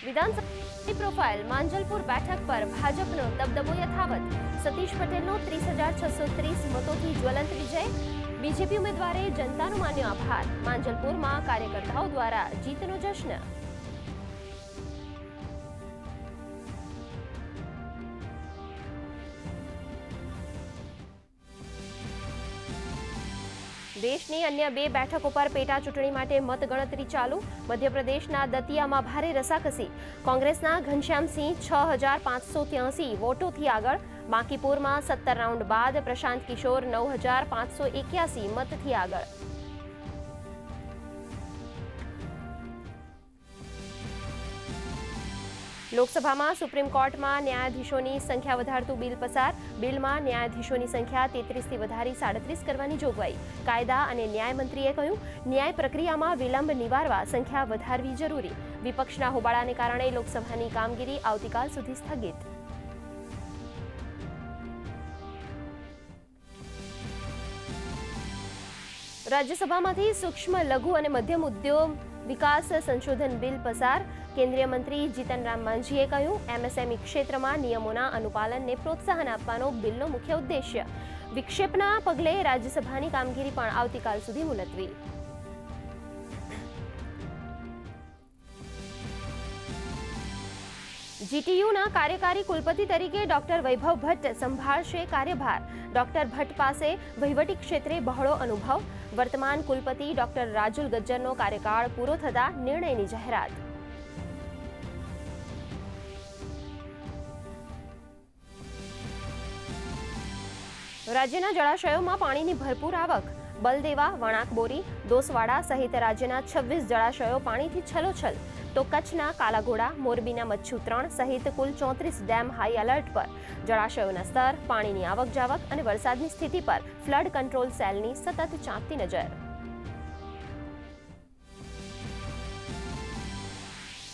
વિધાનસભાની પ્રોફાઇલ માંજલપુર બેઠક પર ભાજપનો દબદબો યથાવત. સતીશ પટેલનો 30,630 મતોથી જ્વલંત વિજય. બીજેપી ઉમેદવારે જનતાનો માન્યો આભાર. માંજલપુરમાં કાર્યકર્તાઓ દ્વારા જીતનો જશ્ન. દેશની અન્ય 2 બેઠકો પર પેટા ચૂંટણી માટે મતગણતરી ચાલુ. મધ્યપ્રદેશના દતિયામાં ભારે રસાકસી. કોંગ્રેસના ઘનશ્યામસિંહ 6,583 વોટોથી આગળ. બાંકીપુરમાં 17 રાઉન્ડ બાદ પ્રશાંત કિશોર 9,581 મતથી આગળ. લોકસભામાં સુપ્રીમ કોર્ટમાં ન્યાયાધીશોની સંખ્યા વધારતું બિલ પસાર. બિલમાં ન્યાયાધીશોની સંખ્યા 33થી વધારી 37 કરવાની જોગવાઈ. કાયદા અને ન્યાય મંત્રીએ કહ્યું, ન્યાય પ્રક્રિયામાં વિલંબ નિવારવા સંખ્યા વધારવી જરૂરી. વિપક્ષના હોબાળાને કારણે લોકસભાની કામગીરી આવતીકાલ સુધી સ્થગિત. રાજ્યસભામાંથી સૂક્ષ્મ લઘુ અને મધ્યમ ઉદ્યોગ વિકાસ સંશોધન બિલ પસાર. કેન્દ્રીય મંત્રી જીતન રામ માંઝીએ કહ્યું, એમએસએમઈ ક્ષેત્રમાં નિયમોના અનુપાલનને પ્રોત્સાહન આપવાનો બિલનો મુખ્ય ઉદ્દેશ્ય. વિક્ષેપના પગલે રાજ્યસભાની કામગીરી પણ આવતીકાલ સુધી મુલતવી. જીટીયુના કાર્યકારી કુલપતિ તરીકે ડોક્ટર વૈભવ ભટ્ટ સંભાળશે કાર્યભાર. ડોક્ટર ભટ્ટ પાસે વહીવટી ક્ષેત્રે બહોળો અનુભવ. વર્તમાન કુલપતિ ડોક્ટર રાજુલ ગજ્જરનો કાર્યકાળ પૂરો થતા નિર્ણયની જાહેરાત. રાજ્યના જળાશયોમાં પાણીની ભરપૂર આવક. બલદેવા, વણાકબોરી, દોસવાડા સહિત રાજ્યના 26 જળાશયો પાણીથી છલોછલ. તો કચ્છના કાલાઘોડા, મોરબીના મચ્છુ 3 સહિત કુલ 34 ડેમ હાઈ એલર્ટ પર. જળાશયોના સ્તર, પાણીની આવક જાવક અને વરસાદની સ્થિતિ પર ફ્લડ કંટ્રોલ સેલની સતત ચાંપતી નજર.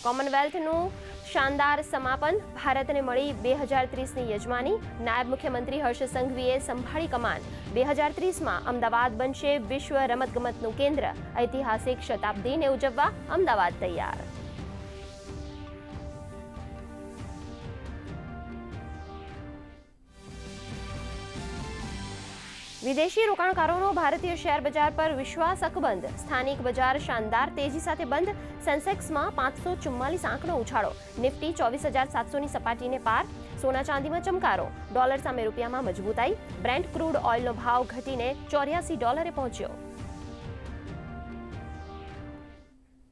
કોમનવેલ્થનું શાનદાર સમાપન. ભારતને મળી 2030ની યજમાની. નાયબ મુખ્યમંત્રી હર્ષ સંઘવીએ સંભાળી કમાન. 2030માં અમદાવાદ બનશે વિશ્વ રમતગમતનું કેન્દ્ર. ઐતિહાસિક શતાબ્દીને ઉજવવા અમદાવાદ તૈયાર. વિદેશી રોકાણકારોનો ભારતીય શેર બજાર પર વિશ્વાસ અકબંધ. સ્થાનિક બજાર શાનદાર તેજી સાથે બંધ. સેન્સેક્સમાં 544 આંકનો ઉછાળો. નિફ્ટી 24,700ની સપાટીને પાર. સોના ચાંદીમાં ચમકારો. ડોલર સામે રૂપિયામાં મજબૂતાઈ. બ્રેન્ટ ક્રૂડ ઓઇલનો ભાવ ઘટીને $84 પહોંચ્યો.